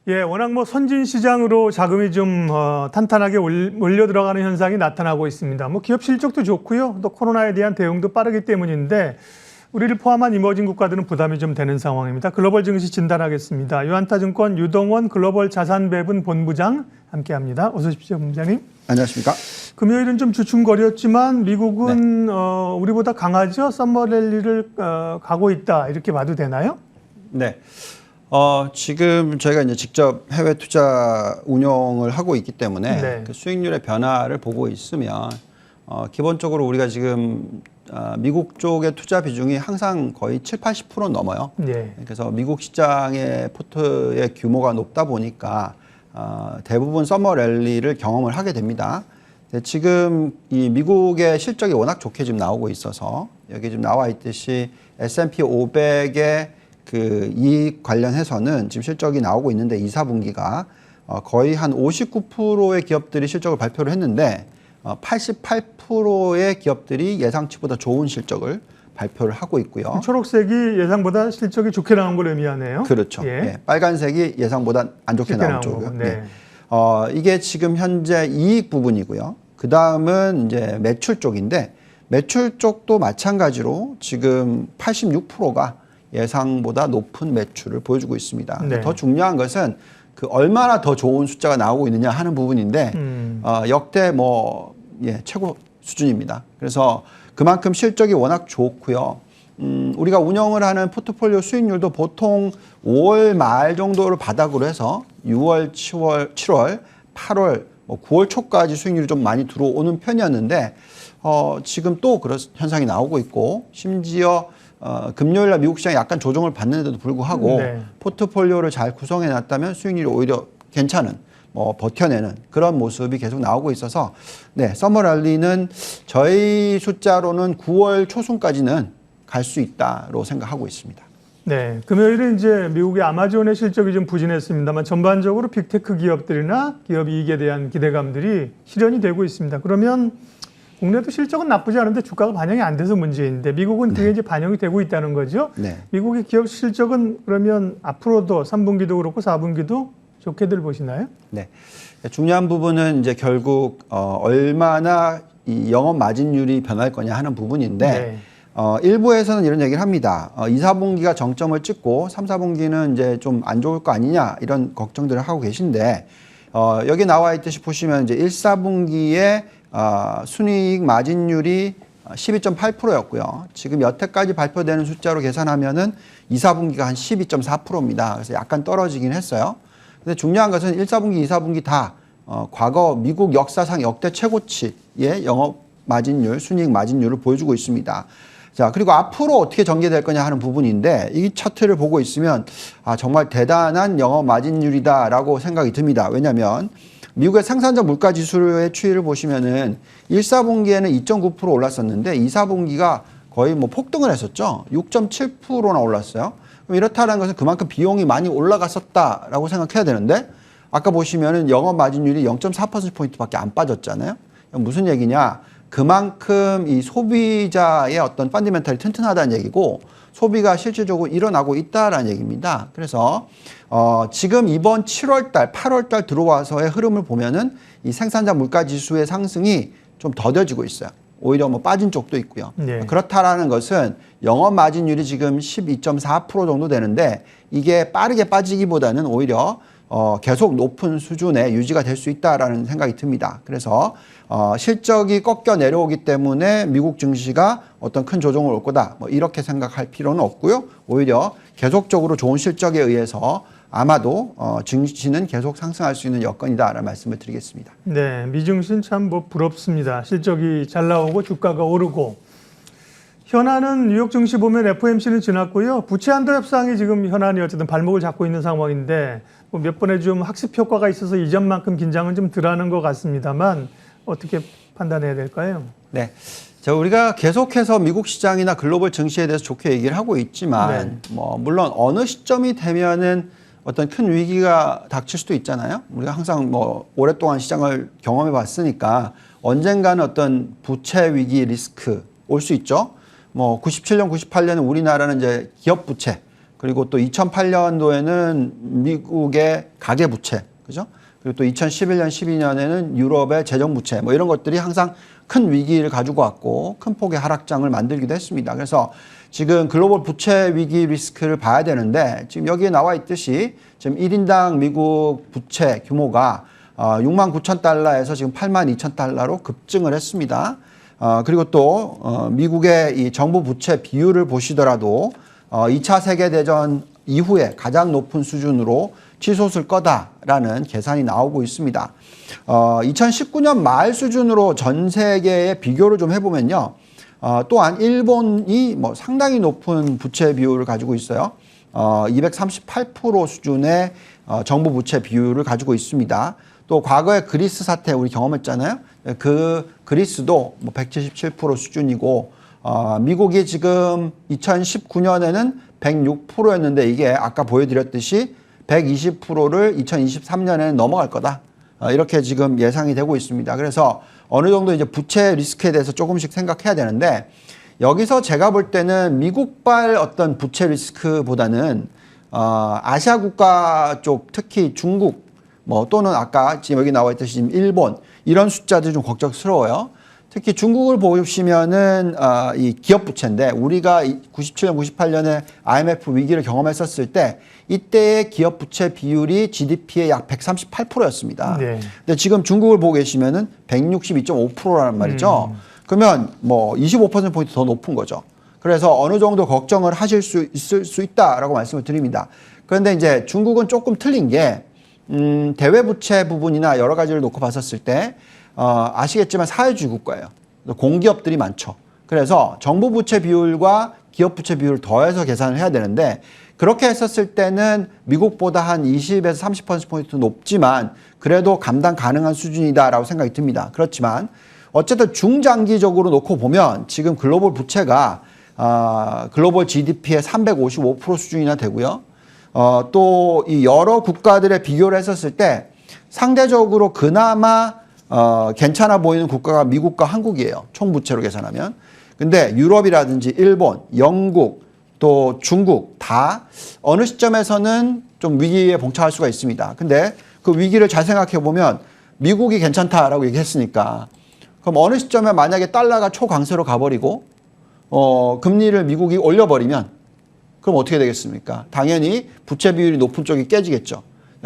예, 워낙 뭐 선진 시장으로 자금이 좀 탄탄하게 몰려 들어가는 현상이 나타나고 있습니다. 뭐 기업 실적도 좋고요. 또 코로나에 대한 대응도 빠르기 때문인데 우리를 포함한 이머징 국가들은 부담이 좀 되는 상황입니다. 글로벌 증시 진단하겠습니다. 유한타증권 유동원 글로벌 자산배분 본부장 함께합니다. 어서 오십시오, 본부장님. 안녕하십니까? 금요일은 좀 주춤거렸지만 미국은 우리보다 강하죠. 썸머랠리를 가고 있다 이렇게 봐도 되나요? 네. 지금 저희가 이제 직접 해외 투자 운용을 하고 있기 때문에 그 수익률의 변화를 보고 있으면 기본적으로 우리가 지금 미국 쪽의 투자 비중이 항상 거의 70~80% 넘어요. 그래서 미국 시장의 포트의 규모가 높다 보니까 대부분 서머 랠리를 경험을 하게 됩니다. 지금 이 미국의 실적이 워낙 좋게 지금 나오고 있어서 여기 지금 나와 있듯이 S&P 500의 그 이익 관련해서는 지금 실적이 나오고 있는데 2, 4분기가 거의 한 59%의 기업들이 실적을 발표를 했는데 88%의 기업들이 예상치보다 좋은 실적을 발표를 하고 있고요. 초록색이 예상보다 실적이 좋게 나온 걸 의미하네요. 그렇죠. 예, 빨간색이 예상보다 안 좋게 나온 쪽이고요. 이게 지금 현재 이익 부분이고요. 그 다음은 이제 매출 쪽인데 매출 쪽도 마찬가지로 지금 86%가 예상보다 높은 매출을 보여주고 있습니다. 더 중요한 것은 그 얼마나 더 좋은 숫자가 나오고 있느냐 하는 부분인데 역대 최고 수준입니다. 그래서 그만큼 실적이 워낙 좋고요. 우리가 운영을 하는 포트폴리오 수익률도 보통 5월 말 정도를 바닥으로 해서 6월, 7월, 8월, 9월 초까지 수익률이 좀 많이 들어오는 편이었는데 지금 또 그런 현상이 나오고 있고 심지어 금요일날 미국 시장이 약간 조정을 받는데도 불구하고 포트폴리오를 잘 구성해 놨다면 수익률이 오히려 괜찮은 버텨내는 그런 모습이 계속 나오고 있어서 서머 랠리는 저희 숫자로는 9월 초순까지는 갈 수 있다로 생각하고 있습니다. 네, 금요일은 이제 미국의 아마존의 실적이 좀 부진했습니다만 전반적으로 빅테크 기업들이나 기업 이익에 대한 기대감들이 실현이 되고 있습니다. 그러면 국내도 실적은 나쁘지 않은데 주가가 반영이 안 돼서 문제인데 미국은 그게 이제 반영이 되고 있다는 거죠. 미국의 기업 실적은 그러면 앞으로도 3분기도 그렇고 4분기도 좋게들 보시나요? 네. 중요한 부분은 이제 결국 얼마나 이 영업 마진율이 변할 거냐 하는 부분인데 일부에서는 이런 얘기를 합니다. 2, 4분기가 정점을 찍고 3, 4분기는 이제 좀 안 좋을 거 아니냐 이런 걱정들을 하고 계신데 여기 나와 있듯이 보시면 이제 1, 4분기에 순이익 마진율이 12.8%였고요. 지금 여태까지 발표되는 숫자로 계산하면은 2, 4분기가 한 12.4%입니다. 그래서 약간 떨어지긴 했어요. 근데 중요한 것은 1, 4분기, 2, 4분기 다 과거 미국 역사상 역대 최고치의 영업 마진율, 순이익 마진율을 보여주고 있습니다. 자, 그리고 앞으로 어떻게 전개될 거냐 하는 부분인데 이 차트를 보고 있으면 정말 대단한 영업 마진율이다라고 생각이 듭니다. 왜냐하면 미국의 생산자 물가 지수의 추이를 보시면은 1, 4분기에는 2.9% 올랐었는데 2, 4분기가 거의 폭등을 했었죠. 6.7%나 올랐어요. 그럼 이렇다는 것은 그만큼 비용이 많이 올라갔었다라고 생각해야 되는데 아까 보시면은 영업 마진율이 0.4%포인트밖에 안 빠졌잖아요. 무슨 얘기냐? 그만큼 이 소비자의 어떤 펀더멘털이 튼튼하다는 얘기고 소비가 실질적으로 일어나고 있다라는 얘기입니다. 그래서 지금 이번 7월달, 8월달 들어와서의 흐름을 보면은 이 생산자 물가 지수의 상승이 좀 더뎌지고 있어요. 오히려 빠진 쪽도 있고요. 그렇다라는 것은 영업 마진율이 지금 12.4% 정도 되는데 이게 빠르게 빠지기보다는 오히려 계속 높은 수준에 유지가 될 수 있다라는 생각이 듭니다. 그래서 실적이 꺾여 내려오기 때문에 미국 증시가 어떤 큰 조정을 올 거다 이렇게 생각할 필요는 없고요. 오히려 계속적으로 좋은 실적에 의해서 아마도 증시는 계속 상승할 수 있는 여건이다라는 말씀을 드리겠습니다. 네, 미증시는 참 부럽습니다. 실적이 잘 나오고 주가가 오르고 현안은 뉴욕 증시 보면 FOMC는 지났고요. 부채 한도 협상이 지금 현안이 어쨌든 발목을 잡고 있는 상황인데 몇 번의 좀 학습 효과가 있어서 이전만큼 긴장은 좀 덜하는 것 같습니다만 어떻게 판단해야 될까요? 네. 우리가 계속해서 미국 시장이나 글로벌 증시에 대해서 좋게 얘기를 하고 있지만 물론 어느 시점이 되면은 어떤 큰 위기가 닥칠 수도 있잖아요. 우리가 항상 오랫동안 시장을 경험해 봤으니까 언젠가는 어떤 부채 위기 리스크 올 수 있죠. 97년, 98년은 우리나라는 이제 기업 부채 그리고 또 2008년도에는 미국의 가계부채, 그죠? 그리고 또 2011년, 12년에는 유럽의 재정부채, 뭐 이런 것들이 항상 큰 위기를 가지고 왔고 큰 폭의 하락장을 만들기도 했습니다. 그래서 지금 글로벌 부채 위기 리스크를 봐야 되는데 지금 여기에 나와 있듯이 지금 1인당 미국 부채 규모가 69,000달러에서 지금 82,000달러로 급증을 했습니다. 그리고 또 미국의 이 정부 부채 비율을 보시더라도 2차 세계대전 이후에 가장 높은 수준으로 치솟을 거다라는 계산이 나오고 있습니다. 2019년 말 수준으로 전 세계의 비교를 좀 해보면요. 또한 일본이 뭐 상당히 높은 부채 비율을 가지고 있어요. 238% 수준의 정부 부채 비율을 가지고 있습니다. 또 과거에 그리스 사태 우리 경험했잖아요. 그 그리스도 뭐 177% 수준이고 미국이 지금 2019년에는 106%였는데 이게 아까 보여드렸듯이 120%를 2023년에는 넘어갈 거다. 이렇게 지금 예상이 되고 있습니다. 그래서 어느 정도 이제 부채 리스크에 대해서 조금씩 생각해야 되는데 여기서 제가 볼 때는 미국발 어떤 부채 리스크보다는 아시아 국가 쪽 특히 중국 뭐 또는 아까 지금 여기 나와 있듯이 지금 일본 이런 숫자들이 좀 걱정스러워요. 특히 중국을 보시면은 이 기업 부채인데 우리가 97년, 98년에 IMF 위기를 경험했었을 때 이때의 기업 부채 비율이 GDP의 약 138%였습니다. 네. 근데 지금 중국을 보고 계시면은 162.5%라는 말이죠. 그러면 뭐 25%포인트 더 높은 거죠. 그래서 어느 정도 걱정을 하실 수 있을 수 있다라고 말씀을 드립니다. 그런데 이제 중국은 조금 틀린 게 대외 부채 부분이나 여러 가지를 놓고 봤었을 때 아시겠지만 사회주의 국가예요. 공기업들이 많죠. 그래서 정부 부채 비율과 기업 부채 비율을 더해서 계산을 해야 되는데 그렇게 했었을 때는 미국보다 한 20에서 30%포인트 높지만 그래도 감당 가능한 수준이다라고 생각이 듭니다. 그렇지만 어쨌든 중장기적으로 놓고 보면 지금 글로벌 부채가 글로벌 GDP의 355% 수준이나 되고요. 또 이 여러 국가들의 비교를 했었을 때 상대적으로 그나마 괜찮아 보이는 국가가 미국과 한국이에요. 총부채로 계산하면. 근데 유럽이라든지 일본, 영국, 또 중국 다 어느 시점에서는 좀 위기에 봉착할 수가 있습니다. 근데 그 위기를 잘 생각해 보면 미국이 괜찮다라고 얘기했으니까 그럼 어느 시점에 만약에 달러가 초강세로 가버리고 금리를 미국이 올려버리면 그럼 어떻게 되겠습니까? 당연히 부채 비율이 높은 쪽이 깨지겠죠.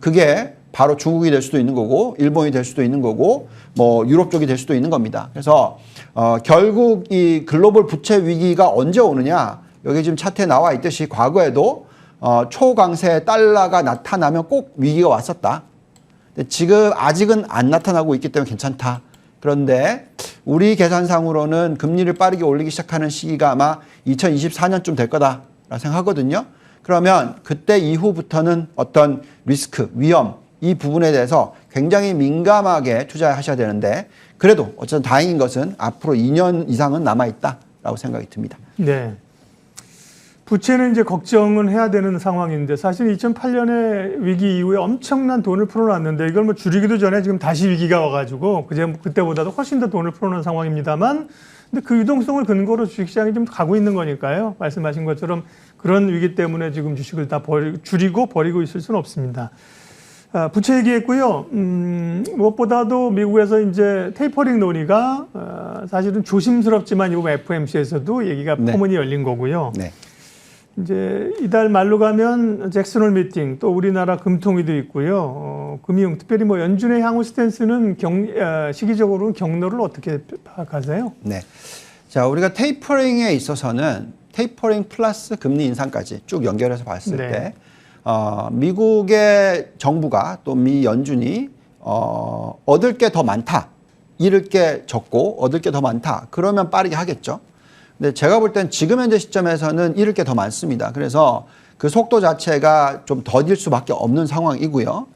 그게 바로 중국이 될 수도 있는 거고 일본이 될 수도 있는 거고 뭐 유럽 쪽이 될 수도 있는 겁니다. 그래서 결국 이 글로벌 부채 위기가 언제 오느냐 여기 지금 차트에 나와 있듯이 과거에도 초강세 달러가 나타나면 꼭 위기가 왔었다. 근데 지금 아직은 안 나타나고 있기 때문에 괜찮다. 그런데 우리 계산상으로는 금리를 빠르게 올리기 시작하는 시기가 아마 2024년쯤 될 거다라고 생각하거든요. 그러면 그때 이후부터는 어떤 리스크, 위험 이 부분에 대해서 굉장히 민감하게 투자하셔야 되는데 그래도 어쨌든 다행인 것은 앞으로 2년 이상은 남아있다라고 생각이 듭니다. 네. 부채는 이제 걱정은 해야 되는 상황인데 사실 2008년에 위기 이후에 엄청난 돈을 풀어놨는데 이걸 뭐 줄이기도 전에 지금 다시 위기가 와가지고 그때보다도 훨씬 더 돈을 풀어놓은 상황입니다만 근데 그 유동성을 근거로 주식시장이 좀 가고 있는 거니까요. 말씀하신 것처럼 그런 위기 때문에 지금 주식을 다 줄이고 버리고 있을 수는 없습니다. 부채 얘기했고요. 무엇보다도 미국에서 이제 테이퍼링 논의가 사실은 조심스럽지만 이번 FOMC에서도 얘기가 네. 포문이 열린 거고요. 네. 이제 이달 말로 가면 잭슨홀 미팅 또 우리나라 금통위도 있고요. 금융 특별히 뭐 연준의 향후 스탠스는 시기적으로는 경로를 어떻게 파악하세요? 네. 자, 우리가 테이퍼링에 있어서는 테이퍼링 플러스 금리 인상까지 쭉 연결해서 봤을 네. 때 미국의 정부가 또 미 연준이 얻을 게 더 많다. 잃을 게 적고 얻을 게 더 많다. 그러면 빠르게 하겠죠. 근데 제가 볼 땐 지금 현재 시점에서는 잃을 게 더 많습니다. 그래서 그 속도 자체가 좀 더딜 수밖에 없는 상황이고요.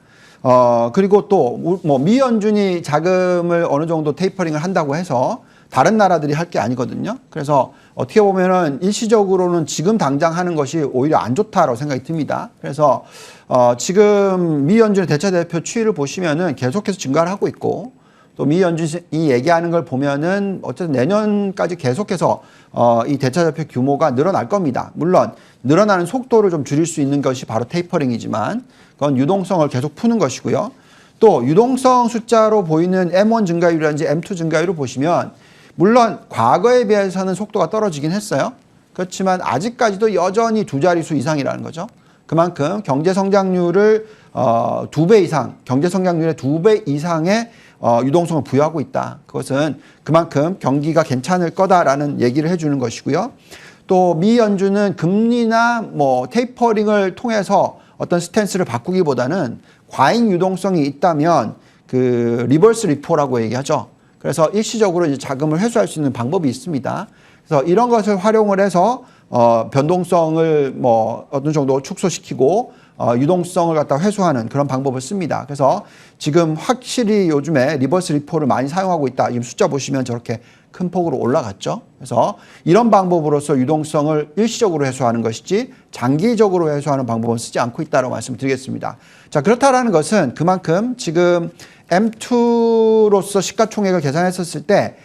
그리고 또 뭐 미 연준이 자금을 어느 정도 테이퍼링을 한다고 해서 다른 나라들이 할 게 아니거든요. 그래서 어떻게 보면은 일시적으로는 지금 당장 하는 것이 오히려 안 좋다라고 생각이 듭니다. 그래서 지금 미 연준의 대차 대표 추이를 보시면은 계속해서 증가를 하고 있고 또 미 연준이 얘기하는 걸 보면은 어쨌든 내년까지 계속해서 이 대차자표 규모가 늘어날 겁니다. 물론 늘어나는 속도를 좀 줄일 수 있는 것이 바로 테이퍼링이지만 그건 유동성을 계속 푸는 것이고요. 또 유동성 숫자로 보이는 M1 증가율이라든지 M2 증가율을 보시면 물론 과거에 비해서는 속도가 떨어지긴 했어요. 그렇지만 아직까지도 여전히 두 자릿수 이상이라는 거죠. 그만큼 경제 성장률을 2배 이상, 경제 성장률의 2배 이상의 유동성을 부여하고 있다. 그것은 그만큼 경기가 괜찮을 거다라는 얘기를 해주는 것이고요. 또 미 연준은 금리나 뭐 테이퍼링을 통해서 어떤 스탠스를 바꾸기보다는 과잉 유동성이 있다면 그 리버스 리포라고 얘기하죠. 그래서 일시적으로 이제 자금을 회수할 수 있는 방법이 있습니다. 그래서 이런 것을 활용을 해서 변동성을 뭐 어느 정도 축소시키고 유동성을 갖다 회수하는 그런 방법을 씁니다. 그래서 지금 확실히 요즘에 리버스 리포를 많이 사용하고 있다. 지금 숫자 보시면 저렇게 큰 폭으로 올라갔죠. 그래서 이런 방법으로서 유동성을 일시적으로 회수하는 것이지 장기적으로 회수하는 방법은 쓰지 않고 있다고 말씀드리겠습니다. 자, 그렇다라는 것은 그만큼 지금 M2로서 시가총액을 계산했었을 때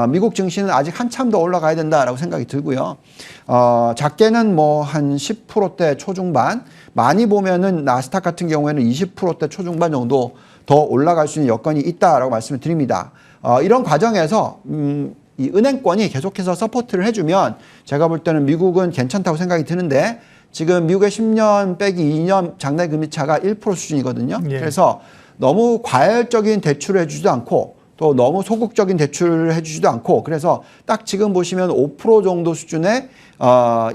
미국 증시는 아직 한참 더 올라가야 된다라고 생각이 들고요. 작게는 뭐 한 10%대 초중반, 많이 보면은 나스닥 같은 경우에는 20%대 초중반 정도 더 올라갈 수 있는 여건이 있다라고 말씀을 드립니다. 이런 과정에서 이 은행권이 계속해서 서포트를 해주면 제가 볼 때는 미국은 괜찮다고 생각이 드는데 지금 미국의 10년 빼기 2년 장내 금리 차가 1% 수준이거든요. 예. 그래서 그래서 너무 과열적인 대출을 해주지도 않고 또 너무 소극적인 대출을 해주지도 않고 그래서 딱 지금 보시면 5% 정도 수준의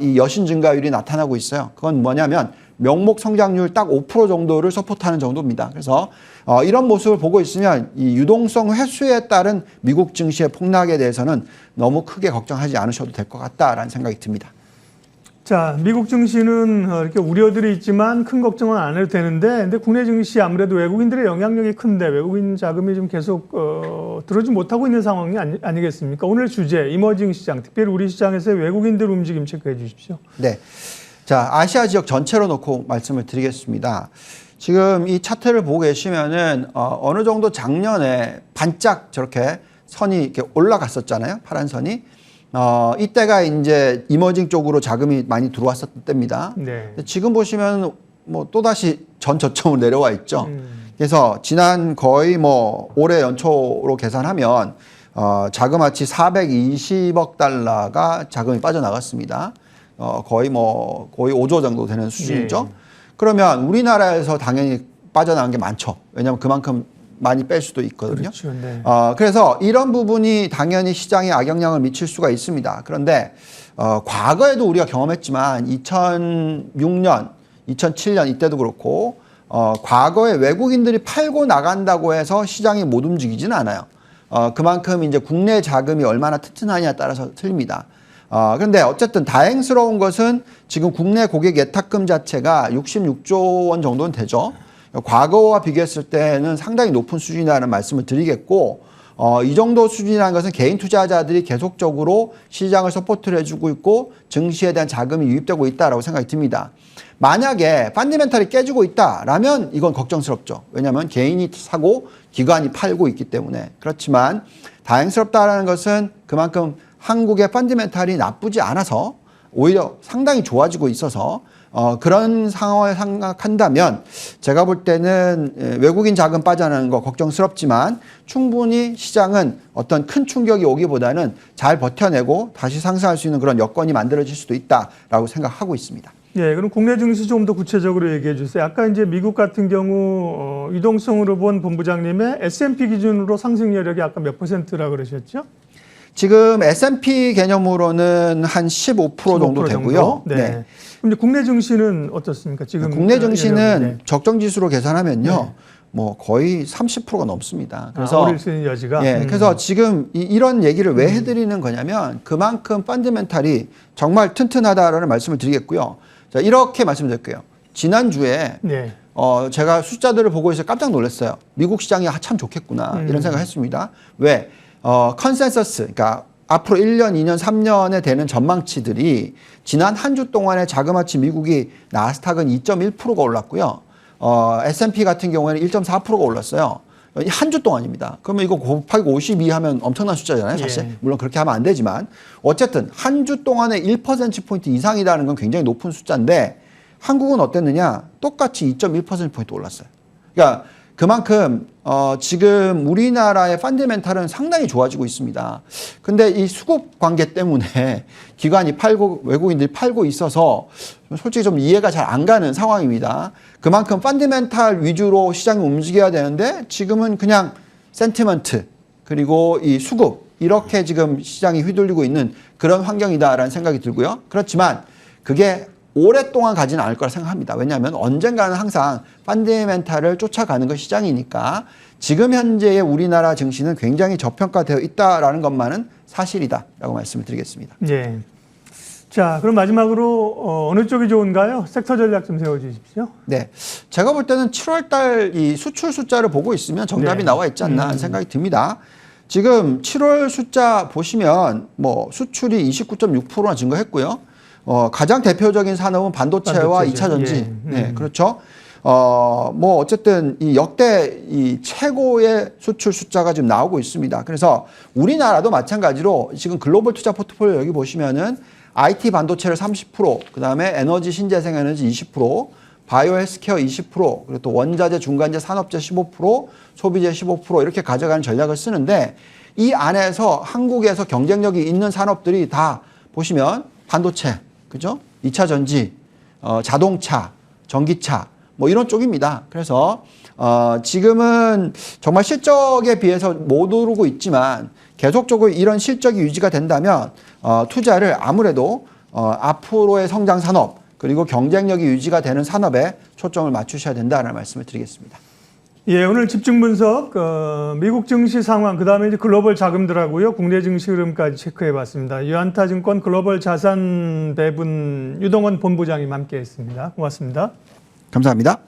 이 여신 증가율이 나타나고 있어요. 그건 뭐냐면 명목 성장률 딱 5% 정도를 서포트하는 정도입니다. 그래서 이런 모습을 보고 있으면 이 유동성 회수에 따른 미국 증시의 폭락에 대해서는 너무 크게 걱정하지 않으셔도 될 것 같다라는 생각이 듭니다. 자, 미국 증시는 이렇게 우려들이 있지만 큰 걱정은 안 해도 되는데, 근데 국내 증시 아무래도 외국인들의 영향력이 큰데 외국인 자금이 좀 계속 들어오지 못하고 있는 상황이 아니겠습니까? 오늘 주제 이머징 시장, 특별히 우리 시장에서의 외국인들 움직임 체크해 주십시오. 네. 자, 아시아 지역 전체로 놓고 말씀을 드리겠습니다. 지금 이 차트를 보고 계시면은 어느 정도 작년에 반짝 저렇게 선이 이렇게 올라갔었잖아요. 파란 선이. 이때가 이제 이머징 쪽으로 자금이 많이 들어왔었던 때입니다. 네. 지금 보시면 뭐 또다시 전 저점으로 내려와 있죠. 그래서 지난 거의 뭐 올해 연초로 계산하면 자그마치 420억 달러가 자금이 빠져나갔습니다. 거의 5조 정도 되는 수준이죠. 예. 그러면 우리나라에서 당연히 빠져나간 게 많죠. 왜냐하면 그만큼 많이 뺄 수도 있거든요. 그렇죠. 네. 그래서 이런 부분이 당연히 시장에 악영향을 미칠 수가 있습니다. 그런데 과거에도 우리가 경험했지만 2006년, 2007년 이때도 그렇고 과거에 외국인들이 팔고 나간다고 해서 시장이 못 움직이지는 않아요. 그만큼 이제 국내 자금이 얼마나 튼튼하냐에 따라서 틀립니다. 그런데 어쨌든 다행스러운 것은 지금 국내 고객 예탁금 자체가 66조 원 정도는 되죠. 과거와 비교했을 때는 상당히 높은 수준이라는 말씀을 드리겠고 이 정도 수준이라는 것은 개인 투자자들이 계속적으로 시장을 서포트를 해주고 있고 증시에 대한 자금이 유입되고 있다라고 생각이 듭니다. 만약에 펀더멘털이 깨지고 있다라면 이건 걱정스럽죠. 왜냐하면 개인이 사고 기관이 팔고 있기 때문에. 그렇지만 다행스럽다라는 것은 그만큼 한국의 펀더멘털이 나쁘지 않아서 오히려 상당히 좋아지고 있어서 그런 상황을 생각한다면 제가 볼 때는 외국인 자금 빠져나가는 거 걱정스럽지만 충분히 시장은 어떤 큰 충격이 오기보다는 잘 버텨내고 다시 상승할 수 있는 그런 여건이 만들어질 수도 있다라고 생각하고 있습니다. 예, 그럼 국내 증시 좀 더 구체적으로 얘기해 주세요. 아까 이제 미국 같은 경우 유동성으로 본 본부장님의 S&P 기준으로 상승 여력이 아까 몇 %라 그러셨죠? 지금 S&P 개념으로는 한 15% 정도 되고요. 네. 네. 그럼 이제 국내 증시는 어떻습니까? 지금 국내 증시는 네. 적정 지수로 계산하면요. 네. 뭐 거의 30%가 넘습니다. 그래서 오를 수 있는 여지가. 예, 그래서 지금 이런 얘기를 왜 해드리는 거냐면 그만큼 펀더멘탈이 정말 튼튼하다라는 말씀을 드리겠고요. 자, 이렇게 말씀드릴게요. 지난주에 네. 제가 숫자들을 보고 있어 깜짝 놀랐어요. 미국 시장이 참 좋겠구나 이런 생각을 했습니다. 왜? 컨센서스, 그러니까 앞으로 1년, 2년, 3년에 되는 전망치들이 지난 한 주 동안에 자그마치 미국이 나스닥은 2.1%가 올랐고요. S&P 같은 경우에는 1.4%가 올랐어요. 한 주 동안입니다. 그러면 이거 곱하기 52 하면 엄청난 숫자잖아요, 사실. 예. 물론 그렇게 하면 안 되지만 어쨌든 한 주 동안에 1%포인트 이상이라는 건 굉장히 높은 숫자인데 한국은 어땠느냐? 똑같이 2.1%포인트 올랐어요. 그러니까 그만큼 지금 우리나라의 펀더멘탈은 상당히 좋아지고 있습니다. 근데 이 수급 관계 때문에 기관이 팔고 외국인들이 팔고 있어서 솔직히 좀 이해가 잘 안 가는 상황입니다. 그만큼 펀더멘탈 위주로 시장이 움직여야 되는데 지금은 그냥 센티먼트 그리고 이 수급 이렇게 지금 시장이 휘둘리고 있는 그런 환경이다라는 생각이 들고요. 그렇지만 그게 오랫동안 가지는 않을 거라 생각합니다. 왜냐하면 언젠가는 항상 펀더멘탈을 쫓아가는 것 시장이니까 지금 현재의 우리나라 증시는 굉장히 저평가되어 있다라는 것만은 사실이다라고 말씀을 드리겠습니다. 예. 자, 그럼 마지막으로 어느 쪽이 좋은가요? 섹터 전략 좀 세워주십시오. 네, 제가 볼 때는 7월달 이 수출 숫자를 보고 있으면 정답이 네. 나와 있지 않나 하는 생각이 듭니다. 지금 7월 숫자 보시면 뭐 수출이 29.6%나 증가했고요. 가장 대표적인 산업은 반도체와 반도체죠. 2차 전지. 예. 네, 그렇죠. 뭐 어쨌든 이 역대 이 최고의 수출 숫자가 지금 나오고 있습니다. 그래서 우리나라도 마찬가지로 지금 글로벌 투자 포트폴리오 여기 보시면은 IT 반도체를 30%, 그다음에 에너지 신재생 에너지 20%, 바이오 헬스케어 20%, 그리고 또 원자재 중간재 산업재 15%, 소비재 15% 이렇게 가져가는 전략을 쓰는데 이 안에서 한국에서 경쟁력이 있는 산업들이 다 보시면 반도체, 그죠? 2차 전지, 자동차, 전기차 뭐 이런 쪽입니다. 그래서 지금은 정말 실적에 비해서 못 오르고 있지만 계속적으로 이런 실적이 유지가 된다면 투자를 아무래도 앞으로의 성장 산업 그리고 경쟁력이 유지가 되는 산업에 초점을 맞추셔야 된다는 말씀을 드리겠습니다. 예, 오늘 집중 분석, 미국 증시 상황, 그 다음에 이제 글로벌 자금들하고요, 국내 증시 흐름까지 체크해 봤습니다. 유한타증권 글로벌 자산 배분 유동원 본부장님 함께 했습니다. 고맙습니다. 감사합니다.